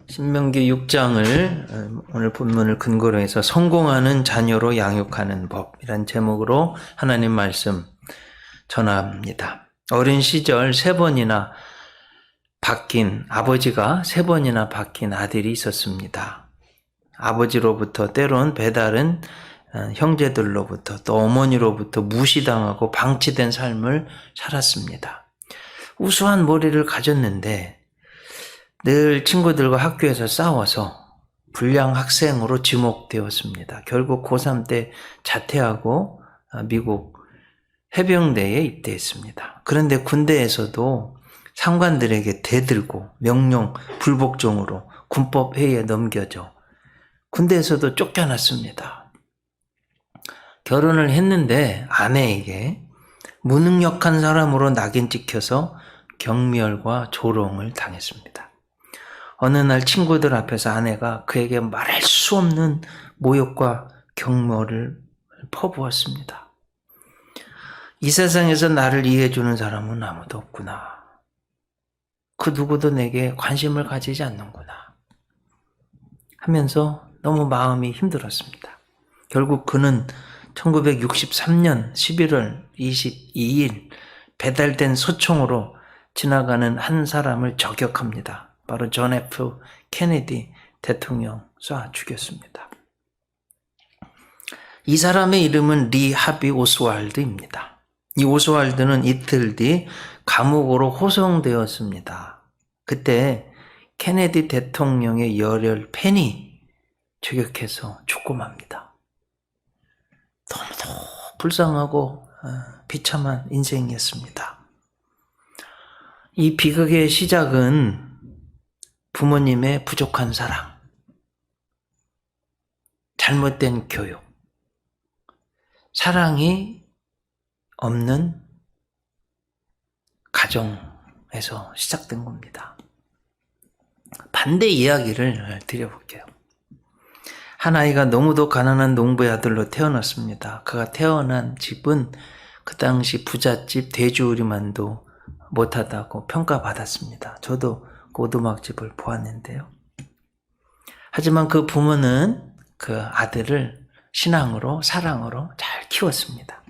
신명기 6장을 오늘 본문을 근거로 해서 성공하는 자녀로 양육하는 법이란 제목으로 하나님 말씀 전합니다. 어린 시절 아버지가 세 번이나 바뀐 아들이 있었습니다. 아버지로부터 때론 배다른 형제들로부터 또 어머니로부터 무시당하고 방치된 삶을 살았습니다. 우수한 머리를 가졌는데 늘 친구들과 학교에서 싸워서 불량 학생으로 지목되었습니다. 결국 고3 때 자퇴하고 미국 해병대에 입대했습니다. 그런데 군대에서도 상관들에게 대들고 명령 불복종으로 군법 회의에 넘겨져 군대에서도 쫓겨났습니다. 결혼을 했는데 아내에게 무능력한 사람으로 낙인 찍혀서 경멸과 조롱을 당했습니다. 어느 날 친구들 앞에서 아내가 그에게 말할 수 없는 모욕과 경멸을 퍼부었습니다. 이 세상에서 나를 이해해주는 사람은 아무도 없구나. 그 누구도 내게 관심을 가지지 않는구나. 하면서 너무 마음이 힘들었습니다. 결국 그는 1963년 11월 22일 배달된 소총으로 지나가는 한 사람을 저격합니다. 바로 존 F. 케네디 대통령 쏴 죽였습니다. 이 사람의 이름은 리 하비 오스왈드입니다. 이 오스왈드는 이틀 뒤 감옥으로 호송되었습니다. 그때 케네디 대통령의 열혈 팬이 저격해서 죽고 맙니다. 너무도 불쌍하고 비참한 인생이었습니다. 이 비극의 시작은 부모님의 부족한 사랑, 잘못된 교육, 사랑이 없는 가정에서 시작된 겁니다. 반대 이야기를 드려볼게요. 한 아이가 너무도 가난한 농부의 아들로 태어났습니다. 그가 태어난 집은 그 당시 부잣집 돼지우리만도 못하다고 평가받았습니다. 저도 오두막집을 보았는데요. 하지만 그 부모는 그 아들을 신앙으로 사랑으로 잘 키웠습니다.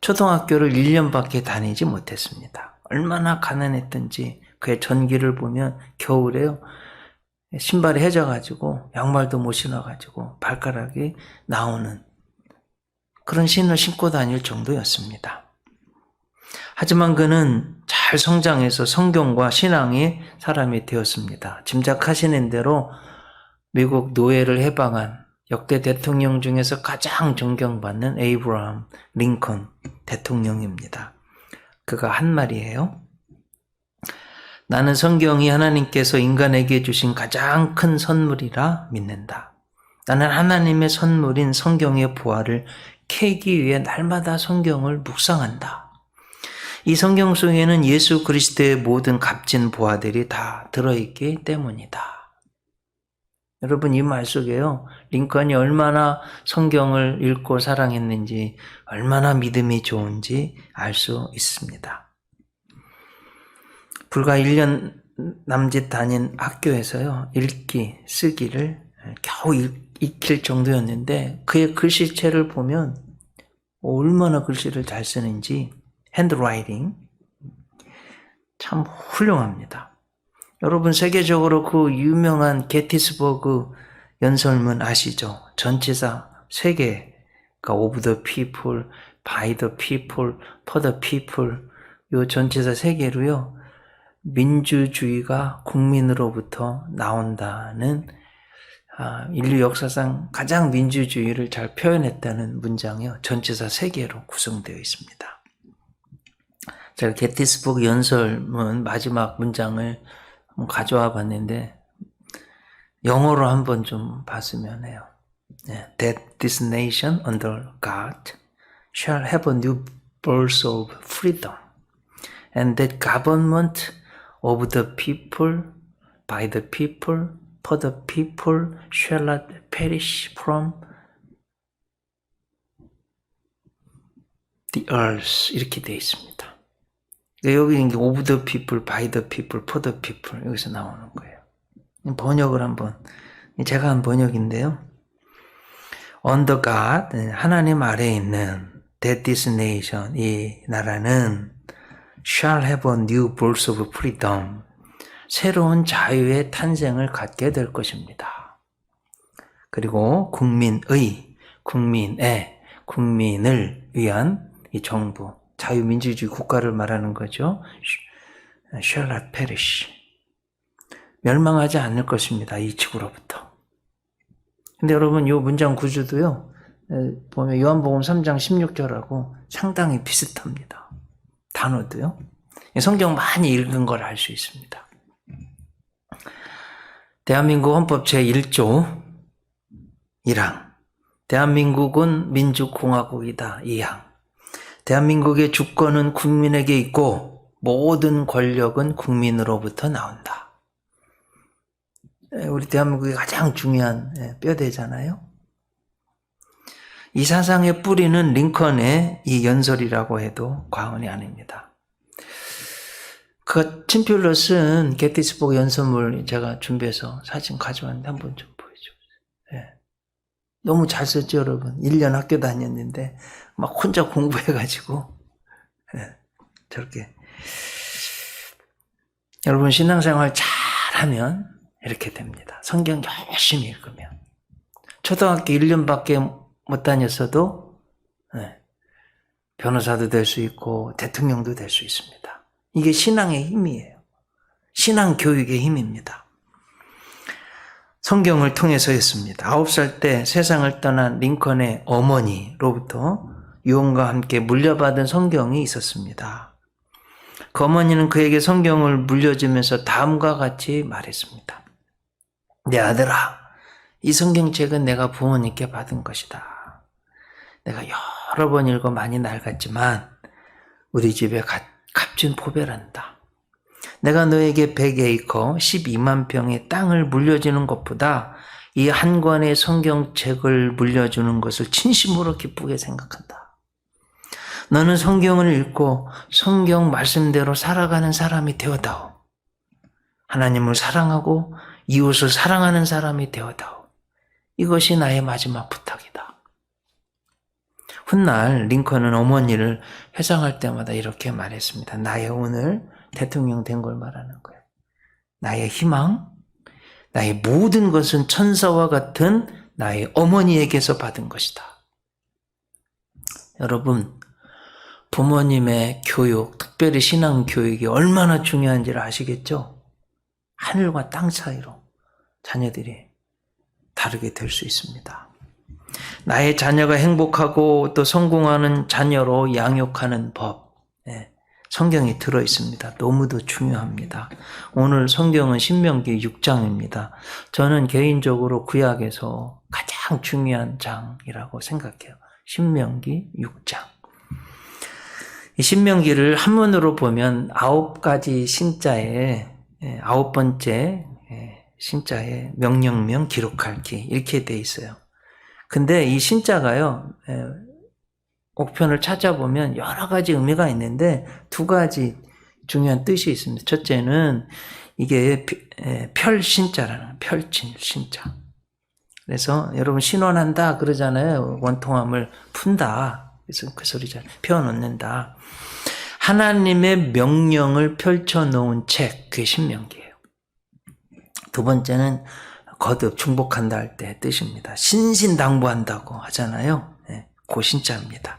초등학교를 1년밖에 다니지 못했습니다. 얼마나 가난했던지 그의 전기를 보면 겨울에요. 신발이 해져가지고 양말도 못 신어가지고 발가락이 나오는 그런 신을 신고 다닐 정도였습니다. 하지만 그는 잘 성장해서 성경과 신앙의 사람이 되었습니다. 짐작하시는 대로 미국 노예를 해방한 역대 대통령 중에서 가장 존경받는 에이브러함 링컨 대통령입니다. 그가 한 말이에요. 나는 성경이 하나님께서 인간에게 주신 가장 큰 선물이라 믿는다. 나는 하나님의 선물인 성경의 보화를 캐기 위해 날마다 성경을 묵상한다. 이 성경 속에는 예수 그리스도의 모든 값진 보화들이 다 들어있기 때문이다. 여러분, 이 말 속에요, 링컨이 얼마나 성경을 읽고 사랑했는지, 얼마나 믿음이 좋은지 알 수 있습니다. 불과 1년 남짓 다닌 학교에서요, 읽기, 쓰기를 겨우 익힐 정도였는데 그의 글씨체를 보면 얼마나 글씨를 잘 쓰는지 핸드라이팅 참 훌륭합니다. 여러분, 세계적으로 그 유명한 게티스버그 연설문 아시죠? 전치사 3개가 of the people, by the people, for the people, 이 전치사 3개로요 민주주의가 국민으로부터 나온다는 인류 역사상 가장 민주주의를 잘 표현했다는 문장이요 전치사 3개로 구성되어 있습니다. 제가 게티스버그 연설문 마지막 문장을 가져와 봤는데 영어로 한번 좀 봤으면 해요. That this nation under God shall have a new birth of freedom and that government of the people, by the people, for the people shall not perish from the earth 이렇게 되어 있습니다. 여기 of the people, by the people, for the people 여기서 나오는 거예요. 번역을 한번, 제가 한 번역인데요. Under God, 하나님 아래에 있는 that this nation, 이 나라는 shall have a new birth of freedom, 새로운 자유의 탄생을 갖게 될 것입니다. 그리고 국민을 위한 이 정부, 자유민주주의 국가를 말하는 거죠. shall not perish, 멸망하지 않을 것입니다. 이 지구로부터. 근데 여러분, 이 문장 구조도요, 보면 요한복음 3장 16절하고 상당히 비슷합니다. 단어도요. 성경 많이 읽은 걸 알 수 있습니다. 대한민국 헌법 제1조 1항. 대한민국은 민주공화국이다. 2항. 대한민국의 주권은 국민에게 있고 모든 권력은 국민으로부터 나온다. 우리 대한민국의 가장 중요한 뼈대잖아요. 이 사상의 뿌리는 링컨의 이 연설이라고 해도 과언이 아닙니다. 그 친필로 쓴 게티스버그 연설물 제가 준비해서 사진 가져왔는데 한번 좀 보여주세요. 너무 잘 썼죠, 여러분. 1년 학교 다녔는데 막 혼자 공부해가지고 저렇게. 여러분, 신앙생활 잘하면 이렇게 됩니다. 성경 열심히 읽으면. 초등학교 1년밖에 못 다녔어도 변호사도 될 수 있고 대통령도 될 수 있습니다. 이게 신앙의 힘이에요. 신앙 교육의 힘입니다. 성경을 통해서였습니다. 9살 때 세상을 떠난 링컨의 어머니로부터 유언과 함께 물려받은 성경이 있었습니다. 그 어머니는 그에게 성경을 물려주면서 다음과 같이 말했습니다. 내 아들아, 이 성경책은 내가 부모님께 받은 것이다. 내가 여러 번 읽어 많이 낡았지만 우리 집에 값진 포배란다. 내가 너에게 100에이커 12만 평의 땅을 물려주는 것보다 이 한 권의 성경책을 물려주는 것을 진심으로 기쁘게 생각한다. 너는 성경을 읽고 성경 말씀대로 살아가는 사람이 되어다오. 하나님을 사랑하고 이웃을 사랑하는 사람이 되어다오. 이것이 나의 마지막 부탁이다. 훗날 링컨은 어머니를 회상할 때마다 이렇게 말했습니다. 나의 오늘 대통령 된 걸 말하는 거예요. 나의 희망, 나의 모든 것은 천사와 같은 나의 어머니에게서 받은 것이다. 여러분, 부모님의 교육, 특별히 신앙 교육이 얼마나 중요한지를 아시겠죠? 하늘과 땅 사이로 자녀들이 다르게 될 수 있습니다. 나의 자녀가 행복하고 또 성공하는 자녀로 양육하는 법, 성경이 들어있습니다. 너무도 중요합니다. 오늘 성경은 신명기 6장입니다. 저는 개인적으로 구약에서 가장 중요한 장이라고 생각해요. 신명기 6장. 이 신명기를 한문으로 보면 9가지 신자에 9번째 신자에 명령명 기록할 기 이렇게 돼 있어요. 근데 이 신자가요, 옥편을 찾아보면 여러 가지 의미가 있는데 2가지 중요한 뜻이 있습니다. 첫째는 이게 별신자라는, 펼친 신자. 그래서 여러분 신원한다 그러잖아요. 원통함을 푼다. 그래서 그 소리잖아요. 펴놓는다. 하나님의 명령을 펼쳐놓은 책, 그게 신명기예요. 2번째는 거듭 중복한다 할 때 뜻입니다. 신신당부한다고 하잖아요. 그 신자입니다.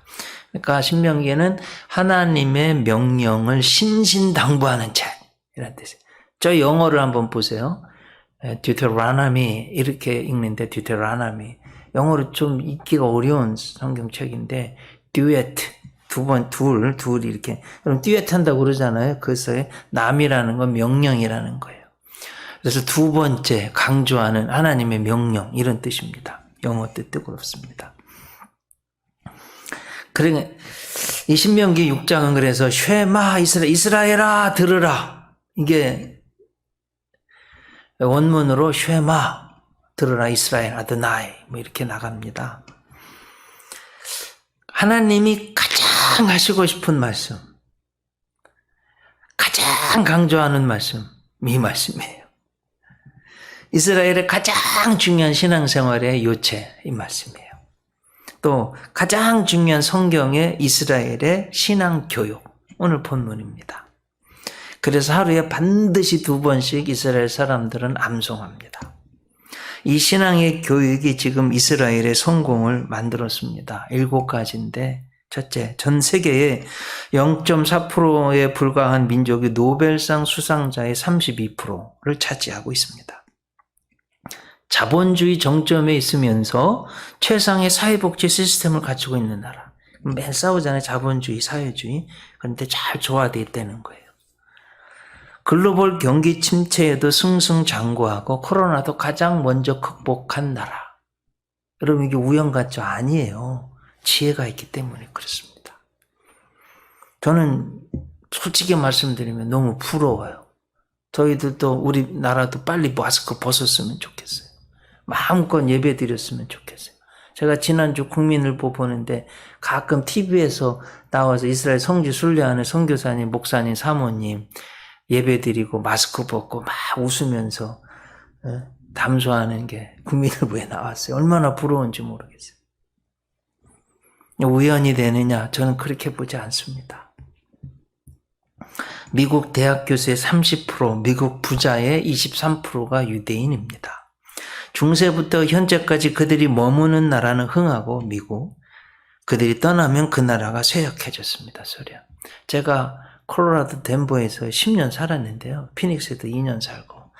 그러니까 신명기에는 하나님의 명령을 신신당부하는 책 이런 뜻이에요. 저 영어를 한번 보세요. Deuteronomy 이렇게 읽는데 Deuteronomy 영어로 좀 읽기가 어려운 성경책인데 duet 둘 이렇게 그럼 duet 한다고 그러잖아요. 그래서 남이라는 건 명령이라는 거예요. 그래서 2번째 강조하는 하나님의 명령 이런 뜻입니다. 영어 뜻도 그렇습니다. 그러니까 이 신명기 6장은 그래서 쉐마 이스라엘아 들으라 이게 원문으로 쉐마 들으라 이스라엘 아드나이 뭐 이렇게 나갑니다. 하나님이 가장 하시고 싶은 말씀, 가장 강조하는 말씀 이 말씀이에요. 이스라엘의 가장 중요한 신앙생활의 요체, 이 말씀이에요. 또 가장 중요한 성경의 이스라엘의 신앙교육, 오늘 본문입니다. 그래서 하루에 반드시 2번씩 이스라엘 사람들은 암송합니다. 이 신앙의 교육이 지금 이스라엘의 성공을 만들었습니다. 7가지인데, 첫째, 전 세계의 0.4%에 불과한 민족이 노벨상 수상자의 32%를 차지하고 있습니다. 자본주의 정점에 있으면서 최상의 사회복지 시스템을 갖추고 있는 나라. 매일 싸우잖아요. 자본주의, 사회주의. 그런데 잘 조화되어 있다는 거예요. 글로벌 경기 침체에도 승승장구하고 코로나도 가장 먼저 극복한 나라. 여러분, 이게 우연 같죠? 아니에요. 지혜가 있기 때문에 그렇습니다. 저는 솔직히 말씀드리면 너무 부러워요. 저희들도 우리나라도 빨리 마스크 벗었으면 좋겠어요. 마음껏 예배 드렸으면 좋겠어요. 제가 지난주 국민일보 보는데 가끔 TV에서 나와서 이스라엘 성지 순례하는 선교사님, 목사님, 사모님 예배 드리고 마스크 벗고 막 웃으면서 담소하는 게 국민일보에 나왔어요. 얼마나 부러운지 모르겠어요. 우연이 되느냐? 저는 그렇게 보지 않습니다. 미국 대학 교수의 30%, 미국 부자의 23%가 유대인입니다. 중세부터 현재까지 그들이 머무는 나라는 흥하고 미국, 그들이 떠나면 그 나라가 쇠약해졌습니다. 소련. 제가 콜로라도 덴버에서 10년 살았는데요. 피닉스에도 2년 살고.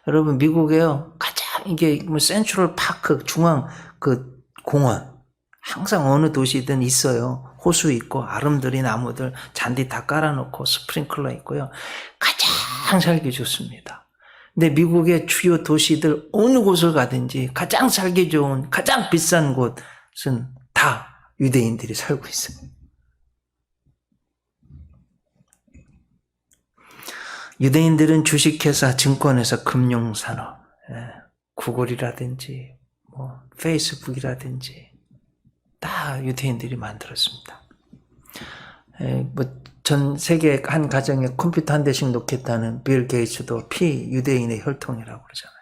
여러분, 미국에요, 가장 이게 센트럴 파크, 중앙 그 공원, 항상 어느 도시든 있어요. 호수 있고 아름드리 나무들 잔디 다 깔아놓고 스프링클러 있고요. 가장 살기 좋습니다. 근데 미국의 주요 도시들 어느 곳을 가든지 가장 살기 좋은, 가장 비싼 곳은 다 유대인들이 살고 있어요. 유대인들은 주식회사, 증권회사, 금융산업, 구글이라든지 페이스북이라든지 다 유대인들이 만들었습니다. 전 세계 한 가정에 컴퓨터 한 대씩 놓겠다는 빌 게이츠도 피유대인의 혈통이라고 그러잖아요.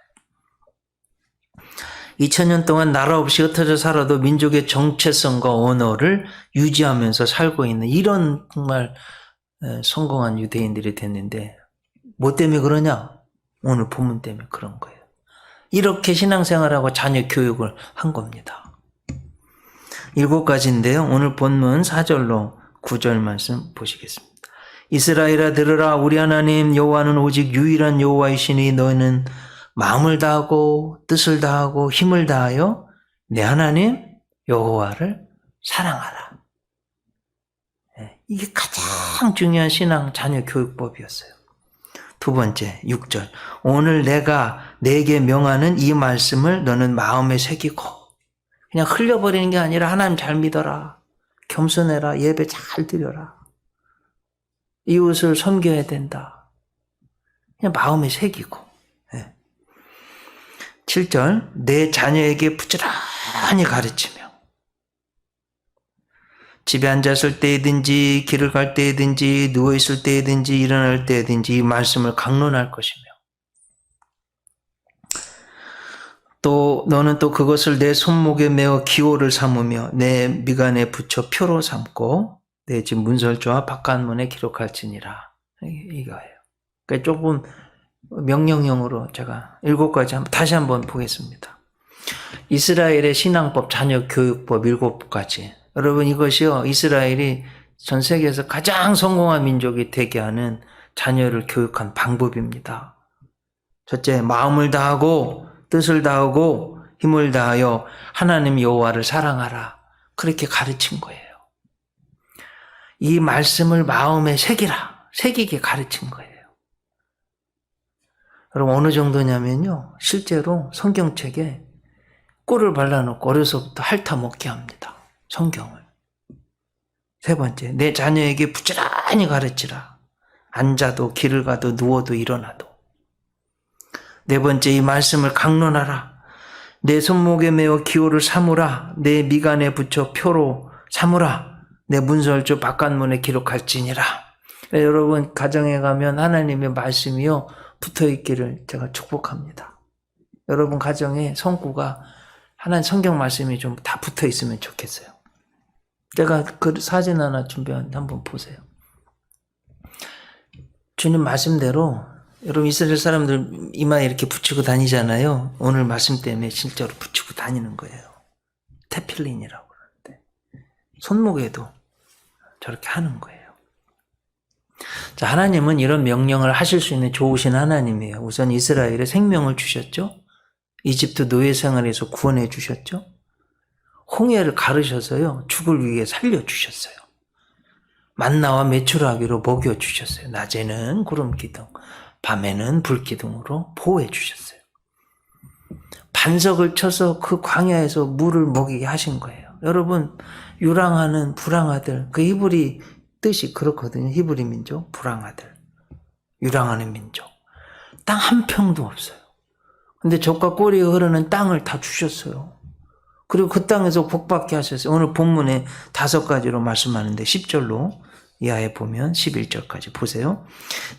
2000년 동안 나라 없이 흩어져 살아도 민족의 정체성과 언어를 유지하면서 살고 있는 이런 정말 성공한 유대인들이 됐는데, 뭐 때문에 그러냐? 오늘 본문 때문에 그런 거예요. 이렇게 신앙생활하고 자녀 교육을 한 겁니다. 7가지인데요. 오늘 본문 4절로 9절 말씀 보시겠습니다. 이스라엘아 들으라, 우리 하나님 여호와는 오직 유일한 여호와이시니 너희는 마음을 다하고 뜻을 다하고 힘을 다하여 내 하나님 여호와를 사랑하라. 이게 가장 중요한 신앙 자녀 교육법이었어요. 2번째 6절, 오늘 내가 내게 명하는 이 말씀을 너는 마음에 새기고, 그냥 흘려버리는 게 아니라 하나님 잘 믿어라, 겸손해라, 예배 잘 드려라, 이웃을 섬겨야 된다. 그냥 마음에 새기고. 7절, 내 자녀에게 부지런히 가르치며 집에 앉았을 때이든지 길을 갈 때이든지 누워있을 때이든지 일어날 때이든지 이 말씀을 강론할 것이며, 또 너는 또 그것을 내 손목에 메어 기호를 삼으며 내 미간에 붙여 표로 삼고 내 집 문설주와 바깥문에 기록할지니라. 이거예요. 그러니까 조금 명령형으로 제가 7가지 다시 한번 보겠습니다. 이스라엘의 신앙법, 자녀 교육법 7가지. 여러분, 이것이요, 이스라엘이 전 세계에서 가장 성공한 민족이 되게 하는 자녀를 교육한 방법입니다. 첫째, 마음을 다하고 뜻을 다하고 힘을 다하여 하나님 여호와를 사랑하라. 그렇게 가르친 거예요. 이 말씀을 마음에 새기게 가르친 거예요. 여러분, 어느 정도냐면요, 실제로 성경책에 꿀을 발라놓고 어려서부터 핥아먹게 합니다. 성경을. 3번째, 내 자녀에게 부지런히 가르치라. 앉아도 길을 가도 누워도 일어나도. 4번째, 이 말씀을 강론하라. 내 손목에 메어 기호를 삼으라. 내 미간에 붙여 표로 삼으라. 내 문설주 바깥문에 기록할지니라. 여러분, 가정에 가면 하나님의 말씀이요 붙어있기를 제가 축복합니다. 여러분 가정에 성구가 하나님 성경 말씀이 좀 다 붙어 있으면 좋겠어요. 제가 그 사진 하나 준비했는데 한번 보세요. 주님 말씀대로 여러분 이스라엘 사람들 이마에 이렇게 붙이고 다니잖아요. 오늘 말씀 때문에 실제로 붙이고 다니는 거예요. 테필린이라고 그러는데 손목에도 저렇게 하는 거예요. 자, 하나님은 이런 명령을 하실 수 있는 좋으신 하나님이에요. 우선 이스라엘에 생명을 주셨죠. 이집트 노예 생활에서 구원해 주셨죠. 홍해를 가르셔서요 죽을 위해 살려주셨어요. 만나와 메추라기로 먹여주셨어요. 낮에는 구름 기둥, 밤에는 불 기둥으로 보호해 주셨어요. 반석을 쳐서 그 광야에서 물을 먹이게 하신 거예요. 여러분 유랑하는 불황아들, 그 히브리 뜻이 그렇거든요. 히브리 민족, 불황아들, 유랑하는 민족. 땅 한 평도 없어요. 근데 젖과 꿀이 흐르는 땅을 다 주셨어요. 그리고 그 땅에서 복받게 하셨어요. 오늘 본문에 5가지로 말씀하는데 10절로 이하에 보면 11절까지 보세요.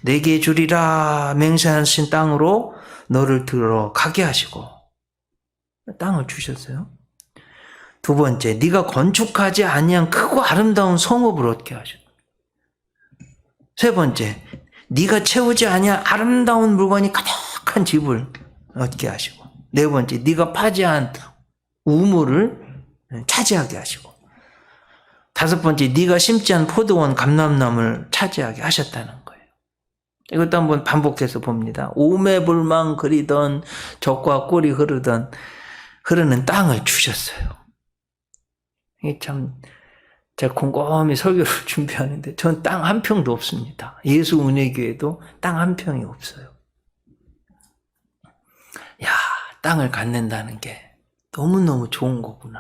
내게 주리라 맹세하신 땅으로 너를 들어가게 하시고, 땅을 주셨어요. 두 번째, 네가 건축하지 아니한 크고 아름다운 성읍을 얻게 하셨고, 세 번째, 네가 채우지 아니한 아름다운 물건이 가득한 집을 얻게 하시고, 네 번째, 네가 파지한 우물을 차지하게 하시고, 다섯 번째, 네가 심지 않은 포도원 감람나무를 차지하게 하셨다는 거예요. 이것도 한번 반복해서 봅니다. 오매불망 그리던 젖과 꿀이 흐르는 땅을 주셨어요. 이게 참 제가 곰곰이 설교를 준비하는데 전 땅 한 평도 없습니다. 예수 은혜교회도 땅 한 평이 없어요. 야, 땅을 갖는다는 게 너무너무 좋은 거구나.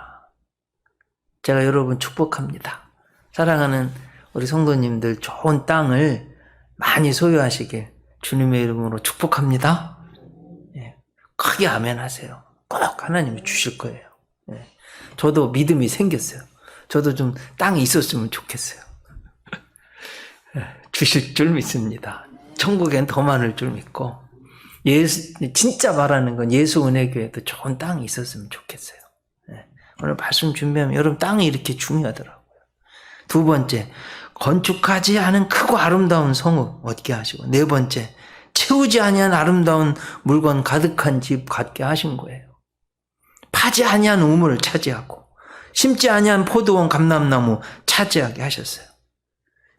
제가 여러분 축복합니다. 사랑하는 우리 성도님들 좋은 땅을 많이 소유하시길 주님의 이름으로 축복합니다. 크게 아멘 하세요. 꼭 하나님이 주실 거예요. 저도 믿음이 생겼어요. 저도 좀 땅이 있었으면 좋겠어요. 주실 줄 믿습니다. 천국엔 더 많을 줄 믿고, 진짜 말하는 건 예수 은혜교회도 좋은 땅이 있었으면 좋겠어요. 오늘 말씀 준비하면 여러분 땅이 이렇게 중요하더라고요. 두 번째, 건축하지 않은 크고 아름다운 성읍 얻게 하시고, 네 번째, 채우지 아니한 아름다운 물건 가득한 집 갖게 하신 거예요. 파지 아니한 우물을 차지하고, 심지 아니한 포도원 감람나무 차지하게 하셨어요.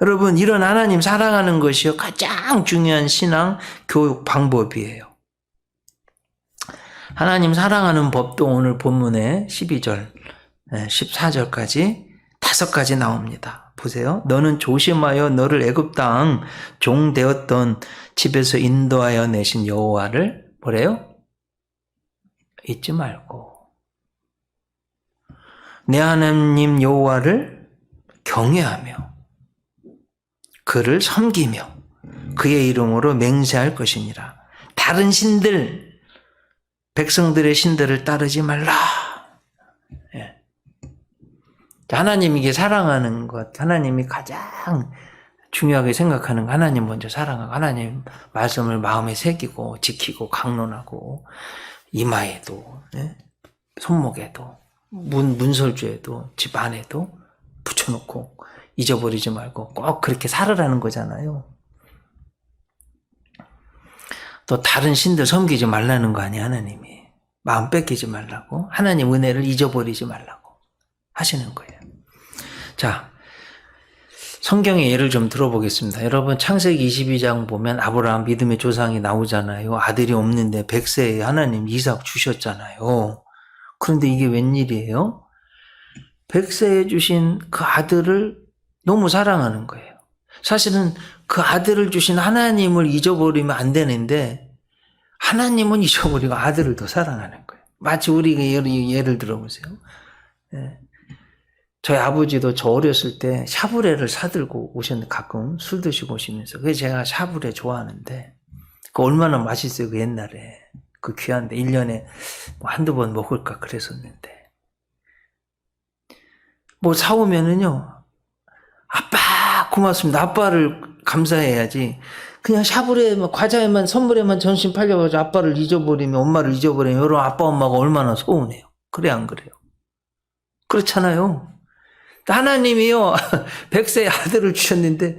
여러분, 이런 하나님 사랑하는 것이요 가장 중요한 신앙 교육 방법이에요. 하나님 사랑하는 법도 오늘 본문에 12절, 14절까지 5가지 나옵니다. 보세요. 너는 조심하여 너를 애굽 땅 종 되었던 집에서 인도하여 내신 여호와를 뭐래요? 잊지 말고 내 하나님 여호와를 경외하며 그를 섬기며 그의 이름으로 맹세할 것이니라. 다른 신들, 백성들의 신들을 따르지 말라. 하나님이 이게 사랑하는 것, 하나님이 가장 중요하게 생각하는 거, 하나님 먼저 사랑하고 하나님 말씀을 마음에 새기고 지키고 강론하고 이마에도 손목에도 문설주에도 집 안에도 붙여놓고 잊어버리지 말고 꼭 그렇게 살으라는 거잖아요. 또 다른 신들 섬기지 말라는 거 아니에요. 하나님이 마음 뺏기지 말라고, 하나님 은혜를 잊어버리지 말라고 하시는 거예요. 자, 성경의 예를 좀 들어보겠습니다. 여러분 창세기 22장 보면 아브라함 믿음의 조상이 나오잖아요. 아들이 없는데 100세에 하나님 이삭 주셨잖아요. 그런데 이게 웬일이에요? 100세에 주신 그 아들을 너무 사랑하는 거예요. 사실은 그 아들을 주신 하나님을 잊어버리면 안 되는데 하나님은 잊어버리고 아들을 더 사랑하는 거예요. 마치 우리가 예를 들어보세요. 저희 아버지도 저 어렸을 때 샤브레를 사들고 오셨는데 가끔 술 드시고 오시면서, 그래서 제가 샤브레 좋아하는데 그 얼마나 맛있어요. 그 옛날에 그 귀한데 1년에 뭐 한두 번 먹을까 그랬었는데, 뭐 사오면은요 아빠 고맙습니다, 아빠를 감사해야지 그냥 샤브레만 과자에만 선물에만 정신 팔려가지고 아빠를 잊어버리면 엄마를 잊어버리면 여러분 아빠 엄마가 얼마나 서운해요. 그래 안 그래요? 그렇잖아요. 하나님이요 100세의 아들을 주셨는데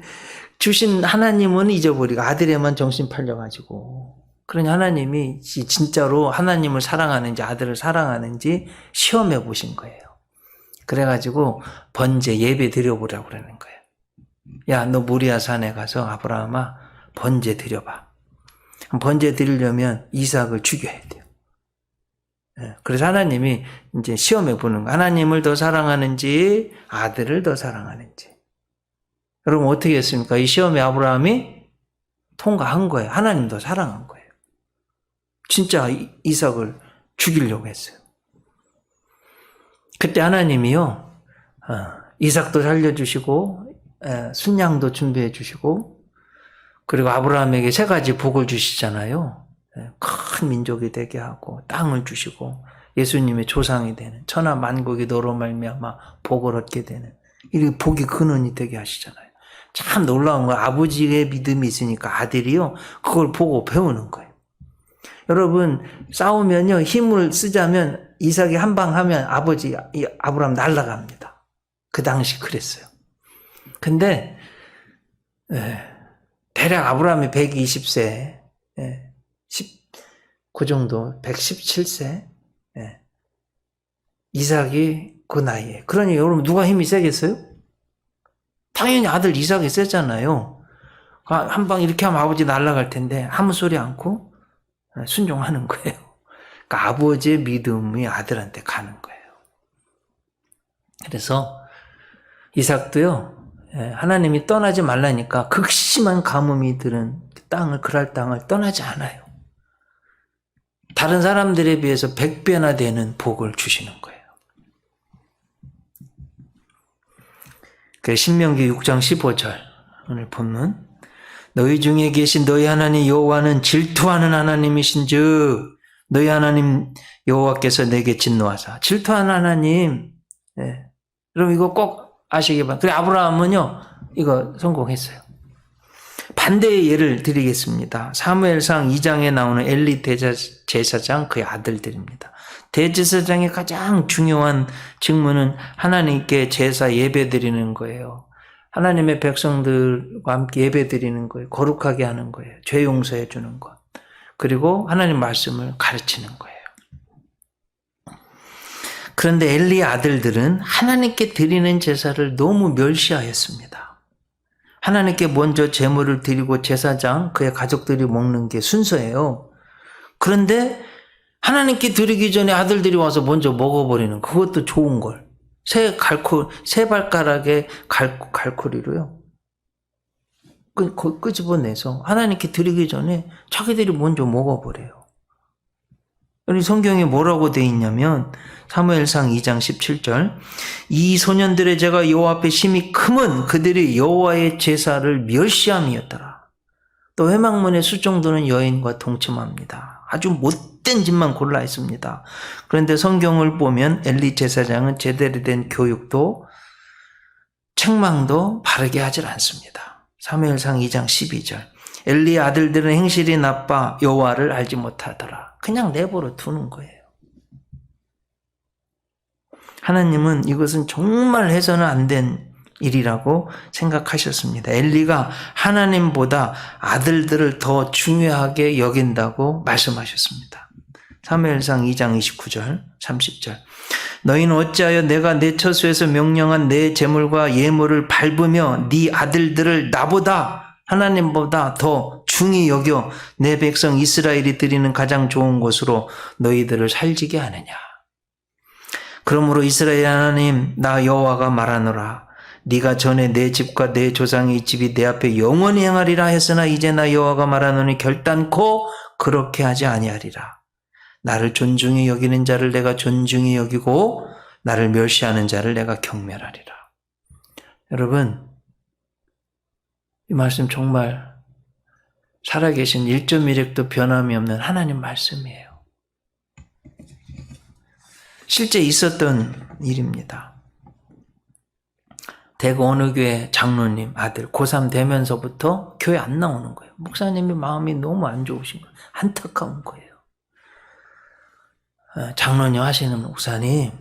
주신 하나님은 잊어버리고 아들에만 정신 팔려가지고 그러니 하나님이 진짜로 하나님을 사랑하는지 아들을 사랑하는지 시험해 보신 거예요. 그래가지고 번제 예배 드려보라고 그러는 거예요. 야, 너 모리아 산에 가서 아브라함아 번제 드려봐. 번제 드리려면 이삭을 죽여야 돼요. 그래서 하나님이 이제 시험해 보는 거예요. 하나님을 더 사랑하는지 아들을 더 사랑하는지. 여러분 어떻게 했습니까? 이 시험에 아브라함이 통과한 거예요. 하나님 더 사랑한 거예요. 진짜 이삭을 죽이려고 했어요. 그때 하나님이요 이삭도 살려주시고 순양도 준비해 주시고 그리고 아브라함에게 3가지 복을 주시잖아요. 큰 민족이 되게 하고 땅을 주시고 예수님의 조상이 되는 천하 만국이 너로 말미암아 복을 얻게 되는 이 복이 근원이 되게 하시잖아요. 참 놀라운 거예요. 아버지의 믿음이 있으니까 아들이요 그걸 보고 배우는 거예요. 여러분 싸우면요 힘을 쓰자면 이삭이 한 방 하면 아버지 아브라함 날아갑니다. 그 당시 그랬어요. 근데 대략 아브라함이 120세 그 정도 117세 이삭이 그 나이에 그러니 여러분 누가 힘이 세겠어요? 당연히 아들 이삭이 세잖아요. 한 방 이렇게 하면 아버지 날아갈 텐데 아무 소리 않고 순종하는 거예요. 그러니까 아버지의 믿음이 아들한테 가는 거예요. 그래서 이삭도요 하나님이 떠나지 말라니까 극심한 가뭄이 들은 땅을 그랄 땅을 떠나지 않아요. 다른 사람들에 비해서 100배나 되는 복을 주시는 거예요. 그 신명기 6장 15절 오늘 본문 너희 중에 계신 너희 하나님 여호와는 질투하는 하나님이신즉 너희 하나님 여호와께서 내게 진노하사 질투하는 하나님 여러분 이거 꼭 아시기 바랍니다. 그래 아브라함은요 이거 성공했어요. 반대의 예를 드리겠습니다. 사무엘상 2장에 나오는 엘리 대제사장 그의 아들들입니다. 대제사장의 가장 중요한 직무는 하나님께 제사 예배 드리는 거예요. 하나님의 백성들과 함께 예배 드리는 거예요. 거룩하게 하는 거예요. 죄 용서해 주는 것. 그리고 하나님 말씀을 가르치는 거예요. 그런데 엘리의 아들들은 하나님께 드리는 제사를 너무 멸시하였습니다. 하나님께 먼저 제물을 드리고 제사장 그의 가족들이 먹는 게 순서예요. 그런데 하나님께 드리기 전에 아들들이 와서 먼저 먹어버리는 그것도 좋은 걸. 새 발가락에 갈고리로요. 끄집어내서 하나님께 드리기 전에 자기들이 먼저 먹어버려요. 우리 성경에 뭐라고 돼 있냐면 사무엘상 2장 17절 이 소년들의 죄가 여호와 앞에 심히 크면 그들이 여호와의 제사를 멸시함이었더라. 또 회막문의 수종도는 여인과 동침합니다. 아주 못된 짓만 골라 했습니다. 그런데 성경을 보면 엘리 제사장은 제대로 된 교육도 책망도 바르게 하질 않습니다. 사무엘상 2장 12절 엘리의 아들들은 행실이 나빠 여호와를 알지 못하더라. 그냥 내버려 두는 거예요. 하나님은 이것은 정말 해서는 안 된 일이라고 생각하셨습니다. 엘리가 하나님보다 아들들을 더 중요하게 여긴다고 말씀하셨습니다. 사무엘상 2장 29절 30절 너희는 어찌하여 내가 내 처소에서 명령한 내 제물과 예물을 밟으며 네 아들들을 나보다 하나님보다 더 중히 여겨 내 백성 이스라엘이 드리는 가장 좋은 것으로 너희들을 살지게 하느냐. 그러므로 이스라엘 하나님 나 여호와가 말하노라. 네가 전에 내 집과 내 조상의 집이 내 앞에 영원히 행하리라 했으나 이제 나 여호와가 말하노니 결단코 그렇게 하지 아니하리라. 나를 존중히 여기는 자를 내가 존중히 여기고 나를 멸시하는 자를 내가 경멸하리라. 여러분 이 말씀 정말 살아계신 1.1핵도 변함이 없는 하나님 말씀이에요. 실제 있었던 일입니다. 대구 어느 교회 장로님 아들 고3 되면서부터 교회 안 나오는 거예요. 목사님이 마음이 너무 안 좋으신 거예요. 안타까운 거예요. 장로님 하시는 목사님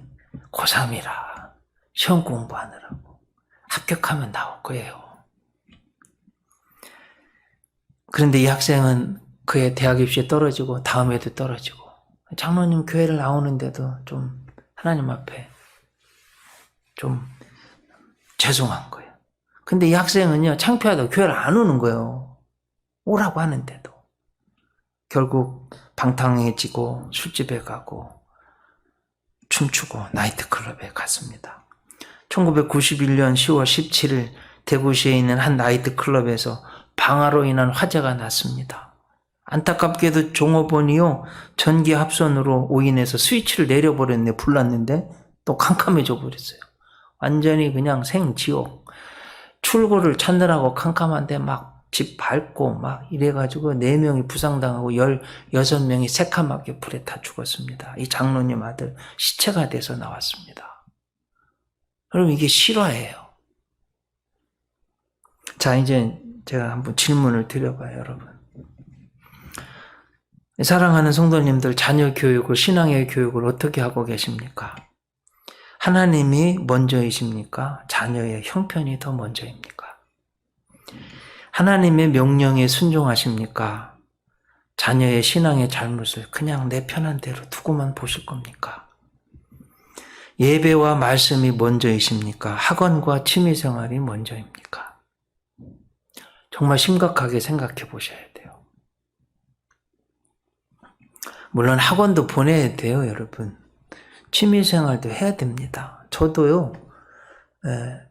고3이라 시험 공부하느라고 합격하면 나올 거예요. 그런데 이 학생은 그의 대학 입시에 떨어지고 다음에도 떨어지고 장로님 교회를 나오는데도 좀 하나님 앞에 좀 죄송한 거예요. 근데 이 학생은요 창피하다고 교회를 안 오는 거예요. 오라고 하는데도. 결국 방탕해지고 술집에 가고 춤추고 나이트클럽에 갔습니다. 1991년 10월 17일 대구시에 있는 한 나이트클럽에서 방화로 인한 화재가 났습니다. 안타깝게도 종업원이요 전기 합선으로 오인해서 스위치를 내려버렸네. 불났는데 또 캄캄해져 버렸어요. 완전히 그냥 생지옥. 출구를 찾느라고 캄캄한데 막 집 밟고 막 이래가지고 4명이 부상당하고 16명이 새카맣게 불에 타 죽었습니다. 이 장로님 아들 시체가 돼서 나왔습니다. 여러분 이게 실화예요. 자 이제 제가 한번 질문을 드려봐요 여러분. 사랑하는 성도님들 자녀 교육을 신앙의 교육을 어떻게 하고 계십니까? 하나님이 먼저이십니까? 자녀의 형편이 더 먼저입니까? 하나님의 명령에 순종하십니까? 자녀의 신앙의 잘못을 그냥 내 편한 대로 두고만 보실 겁니까? 예배와 말씀이 먼저이십니까? 학원과 취미생활이 먼저입니까? 정말 심각하게 생각해 보셔야 돼요. 물론 학원도 보내야 돼요, 여러분. 취미생활도 해야 됩니다. 저도요,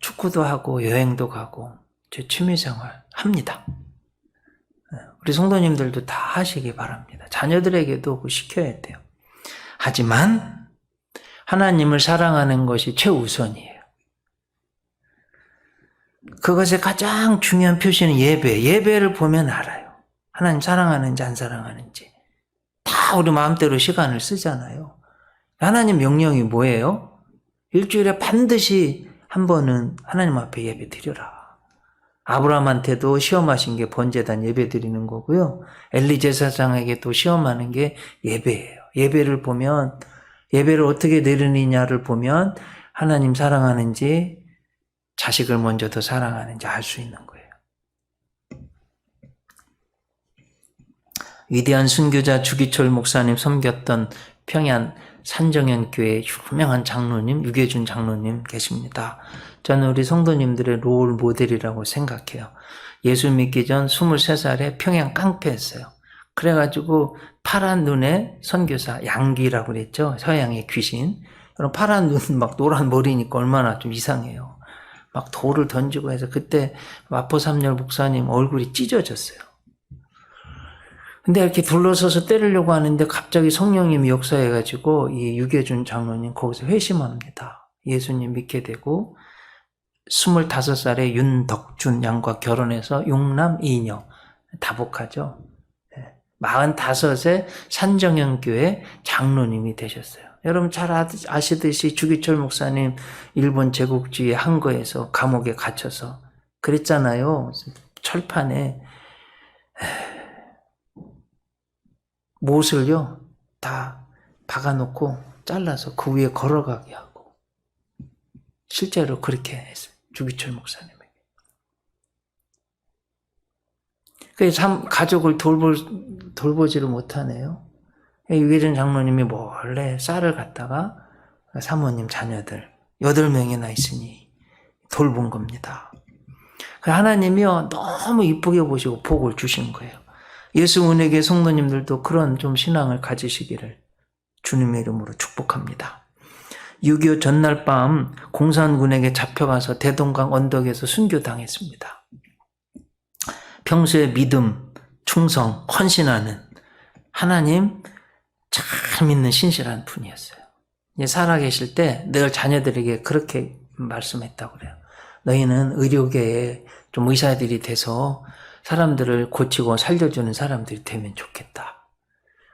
축구도 하고 여행도 가고 제 취미생활 합니다. 우리 성도님들도 다 하시기 바랍니다. 자녀들에게도 그거 시켜야 돼요. 하지만 하나님을 사랑하는 것이 최우선이에요. 그것의 가장 중요한 표시는 예배. 예배를 보면 알아요. 하나님 사랑하는지 안 사랑하는지. 다 우리 마음대로 시간을 쓰잖아요. 하나님 명령이 뭐예요? 일주일에 반드시 한 번은 하나님 앞에 예배 드려라. 아브라함한테도 시험하신 게 번제단 예배 드리는 거고요. 엘리 제사장에게도 시험하는 게 예배예요. 예배를 보면 예배를 어떻게 드리느냐를 보면 하나님 사랑하는지 자식을 먼저 더 사랑하는지 알 수 있는 거예요. 위대한 순교자 주기철 목사님 섬겼던 평양 산정현교회 유명한 장로님 유계준 장로님 계십니다. 저는 우리 성도님들의 롤 모델이라고 생각해요. 예수 믿기 전 23살에 평양 깡패였어요. 그래가지고 파란 눈에 선교사 양귀라고 그랬죠. 서양의 귀신. 그럼 파란 눈 막 노란 머리니까 얼마나 좀 이상해요. 막 돌을 던지고 해서 그때 마포삼열 목사님 얼굴이 찢어졌어요. 근데 이렇게 둘러서서 때리려고 하는데 갑자기 성령님이 역사해가지고 이 유계준 장로님 거기서 회심합니다. 예수님 믿게 되고 25살에 윤덕준 양과 결혼해서 6남 2녀 다복하죠. 45세 산정현교회 장로님이 되셨어요. 여러분 잘 아시듯이 주기철 목사님 일본 제국주의 한거에서 감옥에 갇혀서 그랬잖아요. 철판에 못을요 다 박아놓고 잘라서 그 위에 걸어가게 하고 실제로 그렇게 했어요. 주기철 목사님에게. 그래서 참 가족을 돌보지를 못하네요. 유계준 장로님이 몰래 쌀을 갖다가 사모님 자녀들 8명이나 있으니 돌본 겁니다. 하나님이요 너무 이쁘게 보시고 복을 주신 거예요. 예수 은혜계 성도님들도 그런 좀 신앙을 가지시기를 주님의 이름으로 축복합니다. 6.25 전날 밤 공산군에게 잡혀가서 대동강 언덕에서 순교당했습니다. 평소에 믿음, 충성, 헌신하는 하나님 잘 믿는 신실한 분이었어요. 살아계실 때 늘 자녀들에게 그렇게 말씀했다고 그래요. 너희는 의료계에 좀 의사들이 돼서 사람들을 고치고 살려주는 사람들이 되면 좋겠다.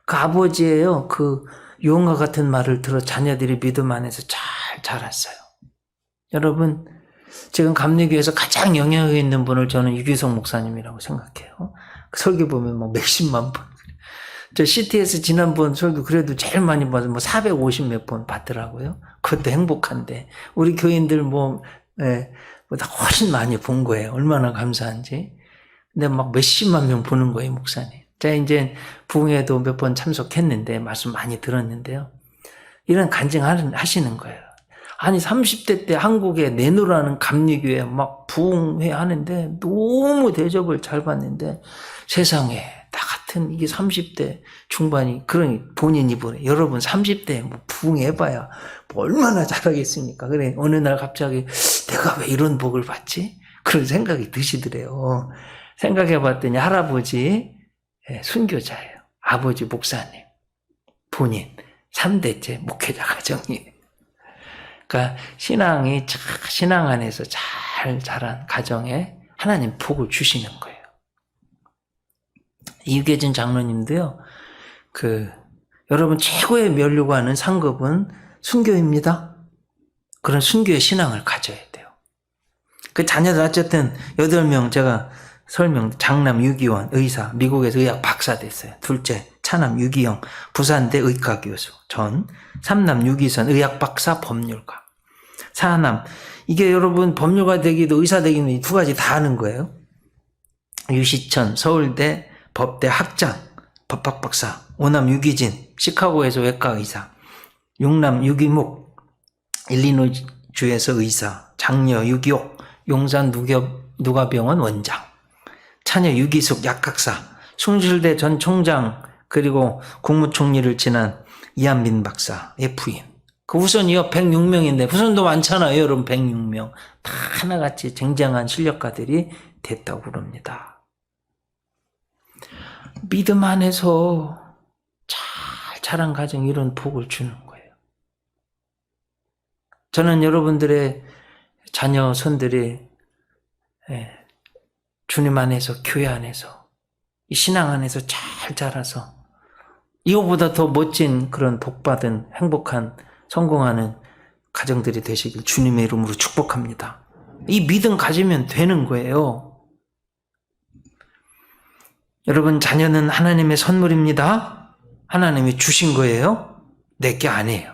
그 아버지예요. 그 유언과 같은 말을 들어 자녀들이 믿음 안에서 잘 자랐어요. 여러분 지금 감리교에서 가장 영향력 있는 분을 저는 유기성 목사님이라고 생각해요. 설교 보면 뭐 몇십만 번. 저 CTS 지난번 설교 그래도 제일 많이 봐서 뭐 450 몇 번 봤더라고요. 그것도 행복한데. 우리 교인들 보다 훨씬 많이 본 거예요. 얼마나 감사한지. 근데 막 몇십만 명 보는 거예요, 목사님. 제가 이제 부흥회도 몇 번 참석했는데, 말씀 많이 들었는데요. 이런 간증하시는 거예요. 아니, 30대 때 한국에 내노라는 감리교회 막 부흥회 하는데, 너무 대접을 잘 받는데, 세상에, 나 같은 이게 30대 중반이, 그런 본인이 보내. 여러분 30대에 뭐 부흥해봐야 뭐 얼마나 잘하겠습니까? 그래, 어느 날 갑자기 내가 왜 이런 복을 받지? 그런 생각이 드시더래요. 생각해 봤더니 할아버지 순교자예요. 아버지 목사님. 본인 3대째 목회자 가정이에요. 그러니까 신앙 안에서 잘 자란 가정에 하나님 복을 주시는 거예요. 이계진 장로님도요. 여러분 최고의 면류가 하는 상급은 순교입니다. 그런 순교의 신앙을 가져야 돼요. 그 자녀들 어쨌든 8명 제가 장남 유기원 의사, 미국에서 의학 박사 됐어요. 둘째 차남 유기영 부산대 의과 교수, 삼남 유기선 의학 박사 법률가, 사남 이게 여러분 법률가 되기도 의사 되기도 이 두 가지 다 하는 거예요. 유시천 서울대 법대 학장 법학 박사, 오남 유기진 시카고에서 외과 의사, 육남 유기묵 일리노이주에서 의사, 장녀 유기옥 용산 누가병원 원장, 차녀 유기숙 약학사, 숭실대 전 총장 그리고 국무총리를 지난 이한빈 박사의 부인. 그 후손이요 106명인데 후손도 많잖아요. 여러분 106명. 다 하나같이 쟁쟁한 실력가들이 됐다고 그럽니다. 믿음 안에서 잘 자란 가정 이런 복을 주는 거예요. 저는 여러분들의 자녀 손들이 주님 안에서 교회 안에서 이 신앙 안에서 잘 자라서 이거보다 더 멋진 그런 복받은 행복한 성공하는 가정들이 되시길 주님의 이름으로 축복합니다. 이 믿음 가지면 되는 거예요. 여러분 자녀는 하나님의 선물입니다. 하나님이 주신 거예요. 내게 아니에요.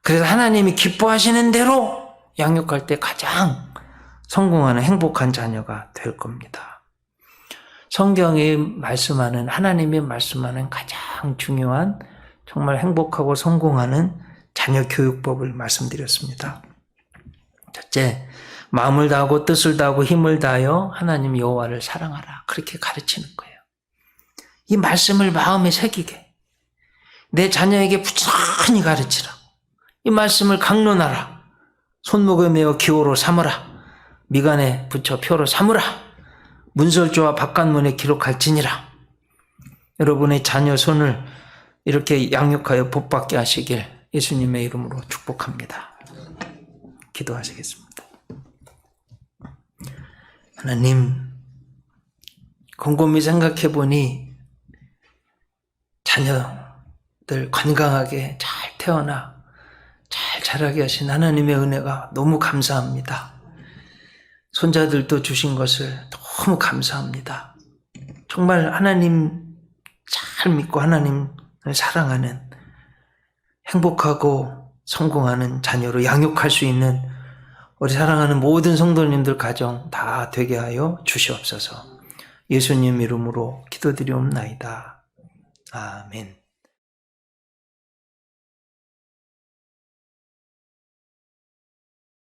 그래서 하나님이 기뻐하시는 대로 양육할 때 가장 성공하는 행복한 자녀가 될 겁니다. 성경이 말씀하는 하나님이 말씀하는 가장 중요한 정말 행복하고 성공하는 자녀 교육법을 말씀드렸습니다. 첫째, 마음을 다하고 뜻을 다하고 힘을 다하여 하나님 여호와를 사랑하라. 그렇게 가르치는 거예요. 이 말씀을 마음에 새기게. 내 자녀에게 부지런히 가르치라. 이 말씀을 강론하라. 손목에 메어 기호로 삼으라. 미간에 붙여 표로 삼으라. 문설주와 바깥문에 기록할지니라. 여러분의 자녀 손을 이렇게 양육하여 복받게 하시길 예수님의 이름으로 축복합니다. 기도하시겠습니다. 하나님, 곰곰이 생각해 보니 자녀들 건강하게 잘 태어나 잘 자라게 하신 하나님의 은혜가 너무 감사합니다. 손자들도 주신 것을 너무 감사합니다. 정말 하나님 잘 믿고 하나님을 사랑하는 행복하고 성공하는 자녀로 양육할 수 있는 우리 사랑하는 모든 성도님들 가정 다 되게 하여 주시옵소서. 예수님 이름으로 기도드리옵나이다. 아멘.